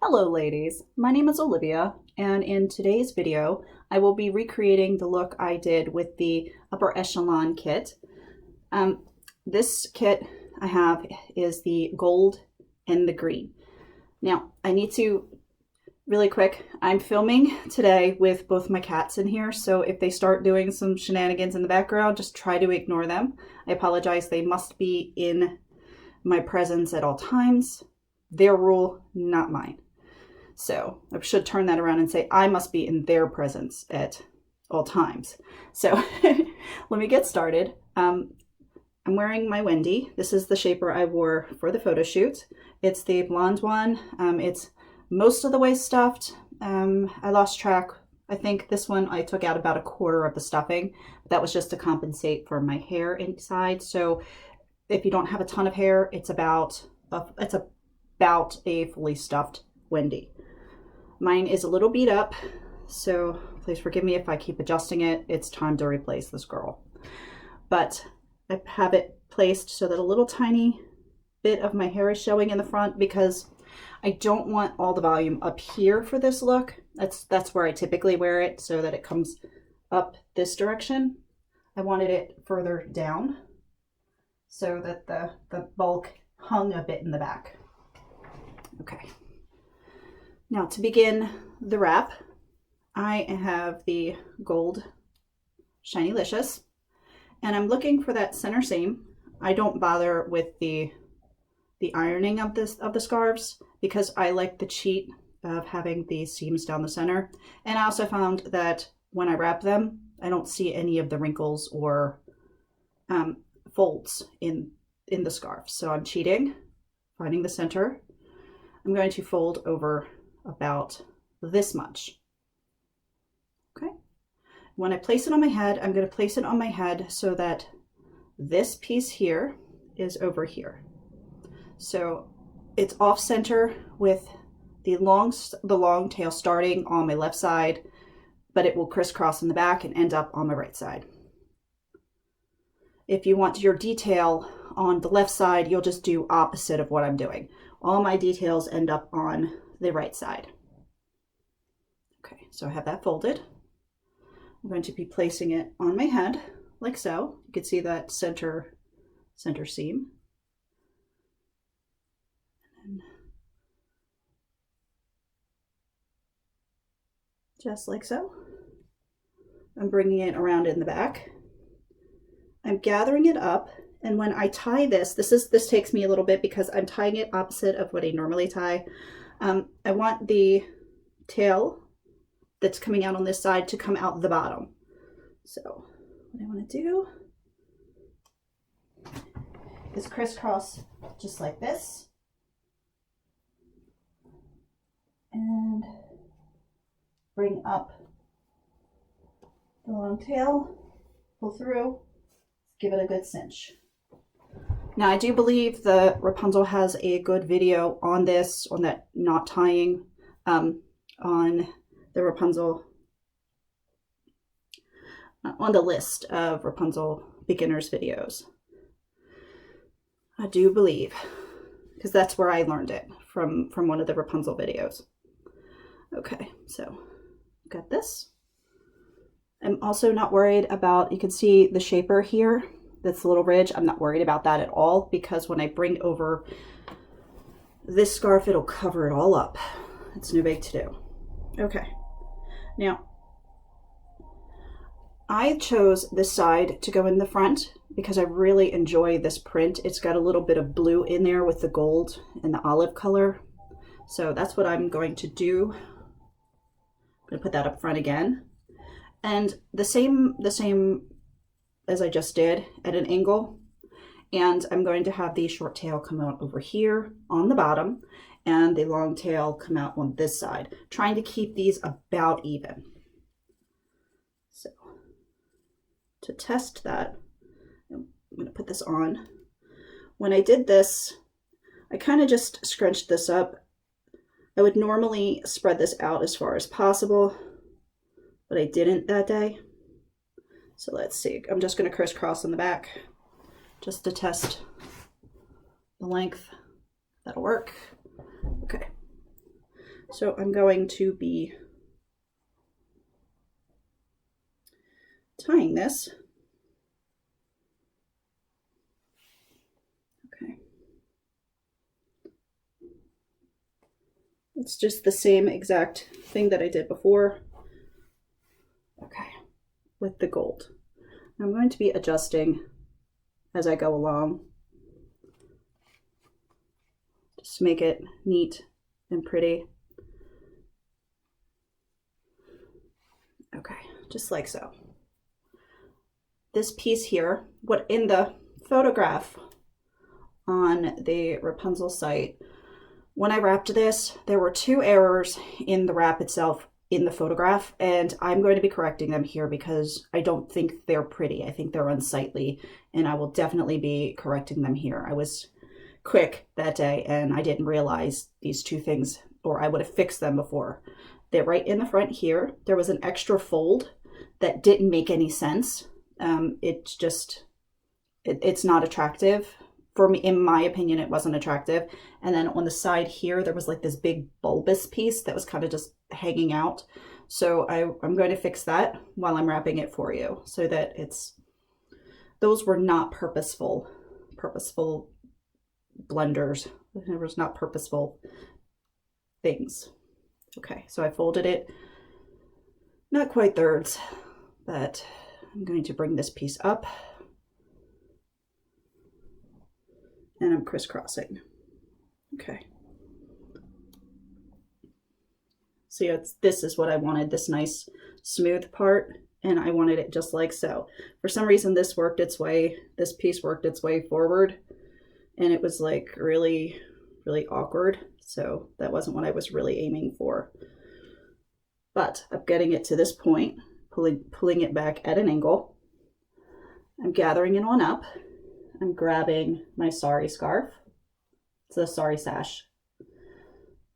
Hello ladies, my name is Olivia, and in today's video I will be recreating the look I did with the Upper Echelon kit. This kit I have is the gold and the green. Now I need to, really quick, I'm filming today with both my cats in here, so if they start doing some shenanigans in the background, just try to ignore them. I apologize, they must be in my presence at all times. Their rule, not mine. So I should turn that around and say I must be in their presence at all times. So let me get started. I'm wearing my Wendy. This is the shaper I wore for the photo shoot. It's the blonde one. It's most of the way stuffed. I lost track. I think this one I took out about a quarter of the stuffing. That was just to compensate for my hair inside. So if you don't have a ton of hair, it's about a fully stuffed Wendy. Mine is a little beat up, so please forgive me if I keep adjusting it. It's time to replace this girl. But I have it placed so that a little tiny bit of my hair is showing in the front because I don't want all the volume up here for this look. That's where I typically wear it, so that it comes up this direction. I wanted it further down so that the bulk hung a bit in the back. Okay. Now to begin the wrap, I have the gold Shinylicious, and I'm looking for that center seam. I don't bother with the ironing of the scarves because I like the cheat of having the seams down the center. And I also found that when I wrap them, I don't see any of the wrinkles or folds in the scarf. So I'm cheating, finding the center. I'm going to fold over about this much. Okay. When I place it on my head, I'm going to place it on my head so that this piece here is over here. So it's off center with the long tail starting on my left side, but it will crisscross in the back and end up on my right side. If you want your detail on the left side, you'll just do opposite of what I'm doing. All my details end up on the right side. Okay, so I have that folded. I'm going to be placing it on my head like so. You can see that center seam. And just like so. I'm bringing it around in the back. I'm gathering it up, and when I tie this takes me a little bit because I'm tying it opposite of what I normally tie. I want the tail that's coming out on this side to come out the bottom. So what I want to do is crisscross just like this, and bring up the long tail, pull through, give it a good cinch. Now I do believe the Wrapunzel has a good video on this, on that knot tying, on the Wrapunzel, on the list of Wrapunzel beginners videos. I do believe, because that's where I learned it, from one of the Wrapunzel videos. Okay, so got this. I'm also not worried about, you can see the shaper here, that's a little ridge. I'm not worried about that at all because when I bring over this scarf, it'll cover it all up. It's no big to do. Okay, now I chose this side to go in the front because I really enjoy this print. It's got a little bit of blue in there with the gold and the olive color. So that's what I'm going to do. I'm going to put that up front again. And the same as I just did at an angle. And I'm going to have the short tail come out over here on the bottom and the long tail come out on this side, trying to keep these about even. So to test that, I'm going to put this on. When I did this, I kind of just scrunched this up. I would normally spread this out as far as possible, but I didn't that day. So let's see, I'm just going to crisscross in the back just to test the length. That'll work. Okay. So I'm going to be tying this. Okay. It's just the same exact thing that I did before. Okay, with the gold. I'm going to be adjusting as I go along, just to make it neat and pretty. Okay, just like so. This piece here, what in the photograph on the Wrapunzel site, when I wrapped this, there were 2 errors in the wrap itself in the photograph, and I'm going to be correcting them here because I don't think they're pretty. I think they're unsightly, and I will definitely be correcting them here. I was quick that day and I didn't realize these 2 things, or I would have fixed them before. They're right in the front here. There was an extra fold that didn't make any sense. It's not attractive. For me, in my opinion, it wasn't attractive. And then on the side here, there was like this big bulbous piece that was kind of just hanging out. So I'm going to fix that while I'm wrapping it for you so that those were not purposeful blunders. There was not purposeful things. Okay, so I folded it, not quite thirds, but I'm going to bring this piece up. And I'm crisscrossing. Okay. See, this is what I wanted, this nice smooth part, and I wanted it just like so. For some reason, this piece worked its way forward, and it was like really, really awkward. So that wasn't what I was really aiming for. But I'm getting it to this point, pulling it back at an angle. I'm gathering it on up. I'm grabbing my sari scarf. It's a sari sash.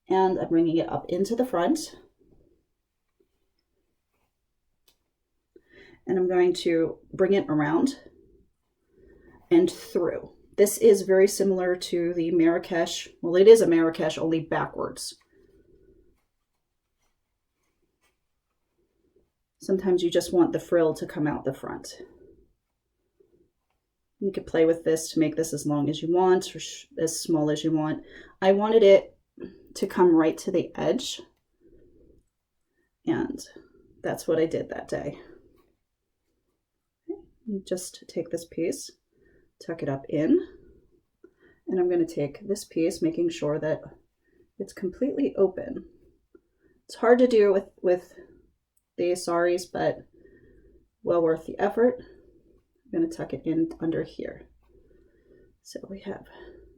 And I'm bringing it up into the front. And I'm going to bring it around and through. This is very similar to the Marrakesh. Well, it is a Marrakesh, only backwards. Sometimes you just want the frill to come out the front. You could play with this to make this as long as you want or as small as you want. I wanted it to come right to the edge, and that's what I did that day. You just take this piece, tuck it up in, and I'm going to take this piece, making sure that it's completely open. It's hard to do with the saris, but well worth the effort. I'm going to tuck it in under here. So we have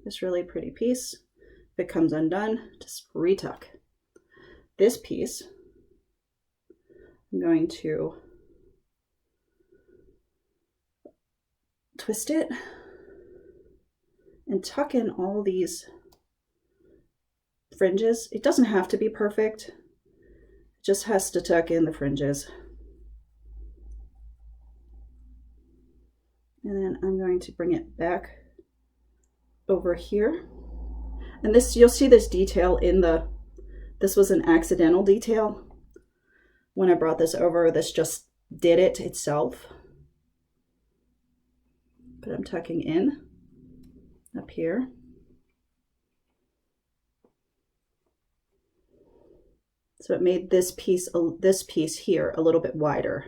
this really pretty piece. If it comes undone, just retuck. This piece, I'm going to twist it and tuck in all these fringes. It doesn't have to be perfect. It just has to tuck in the fringes. And then I'm going to bring it back over here. And this, you'll see this detail in this was an accidental detail. When I brought this over, this just did it itself. But I'm tucking in up here. So it made this piece here a little bit wider.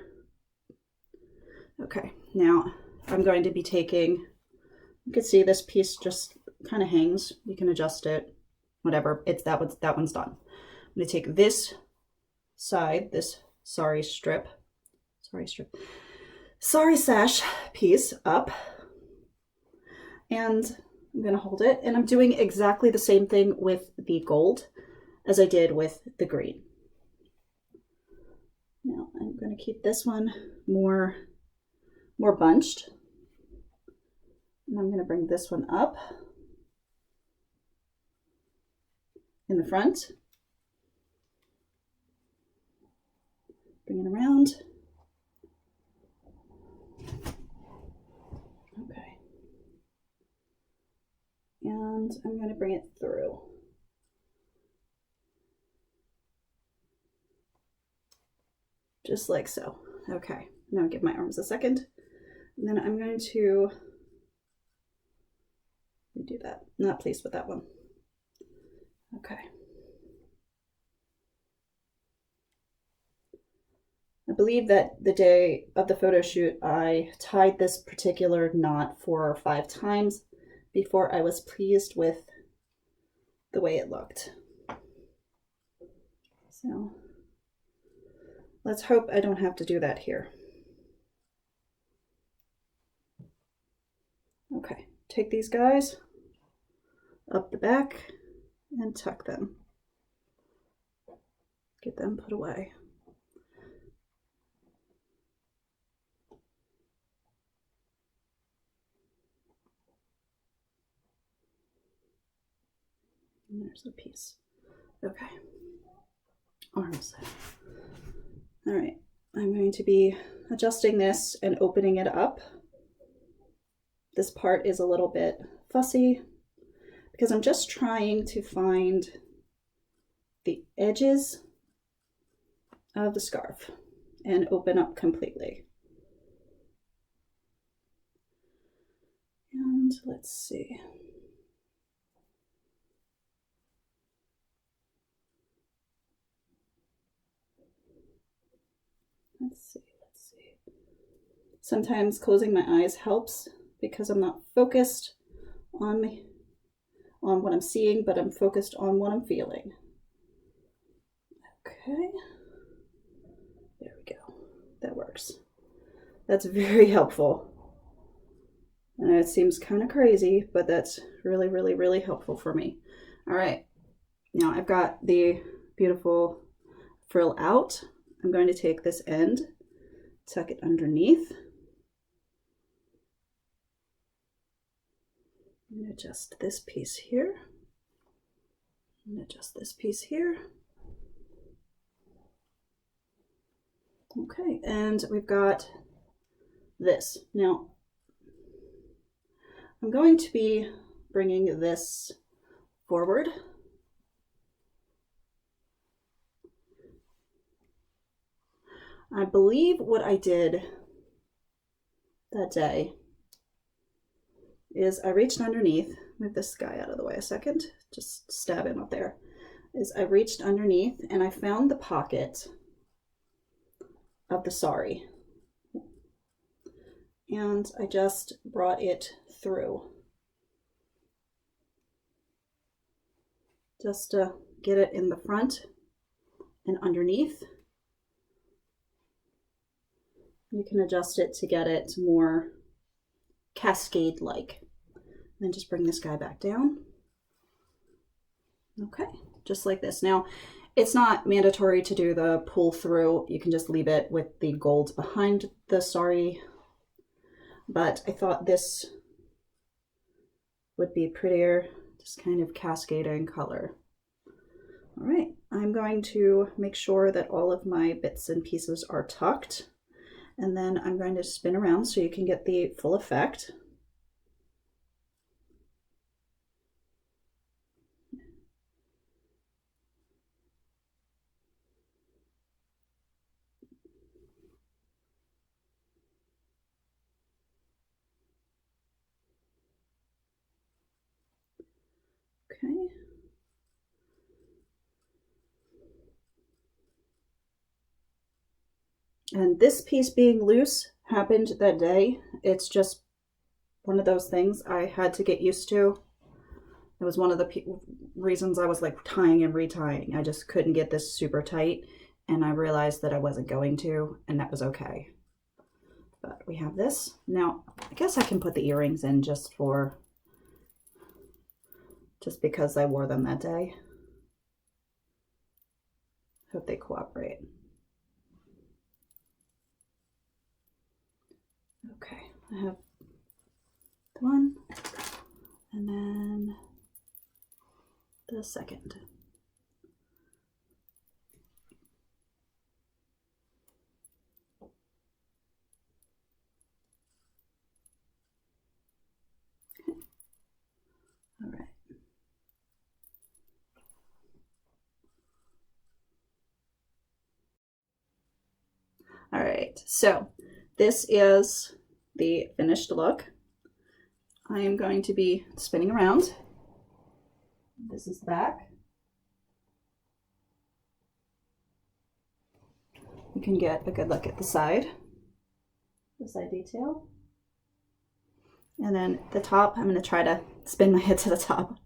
Okay, now I'm going to be taking, you can see this piece just kind of hangs. You can adjust it, whatever. That one's done. I'm going to take this side, this sari sash piece up, and I'm going to hold it. And I'm doing exactly the same thing with the gold as I did with the green. Now I'm going to keep this one more bunched. And I'm going to bring this one up in the front. Bring it around. Okay. And I'm going to bring it through. just like so. Okay, now give my arms a second. And then I'm going to do that. Not pleased with that one. Okay. I believe that the day of the photo shoot, I tied this particular knot 4 or 5 times before I was pleased with the way it looked. So let's hope I don't have to do that here. Okay, take these guys up the back and tuck them. Get them put away. And there's a piece. Okay. Arms. All right, I'm going to be adjusting this and opening it up. This part is a little bit fussy because I'm just trying to find the edges of the scarf and open up completely. And let's see. Let's see. Sometimes closing my eyes helps because I'm not focused on what I'm seeing, but I'm focused on what I'm feeling. Okay. There we go. That works. That's very helpful. I know it seems kind of crazy, but that's really, really, really helpful for me. All right. Now I've got the beautiful frill out. I'm going to take this end, tuck it underneath, and adjust this piece here, and adjust this piece here. Okay, and we've got this. Now, I'm going to be bringing this forward. I believe what I did that day is I reached underneath, move this guy out of the way a second, just stab him up there, is I reached underneath and I found the pocket of the sari. And I just brought it through. Just to get it in the front and underneath. You can adjust it to get it more cascade-like. Then just bring this guy back down. Okay, just like this. Now, it's not mandatory to do the pull through. You can just leave it with the gold behind the sari. But I thought this would be prettier, just kind of cascading color. All right, I'm going to make sure that all of my bits and pieces are tucked. And then I'm going to spin around so you can get the full effect. Okay. And this piece being loose happened that day. It's just one of those things I had to get used to. It was one of the reasons I was like tying and retying. I just couldn't get this super tight, and I realized that I wasn't going to, and that was okay. But we have this. Now, I guess I can put the earrings in just because I wore them that day. Hope they cooperate. Okay, I have one, and then the second. Okay. All right. All right, so this is the finished look. I am going to be spinning around. This is the back. You can get a good look at the side detail. And then the top, I'm going to try to spin my head to the top.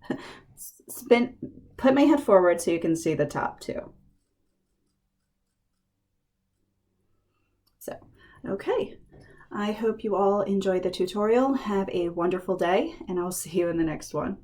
Put my head forward so you can see the top too. So, okay. I hope you all enjoyed the tutorial. Have a wonderful day, and I'll see you in the next one.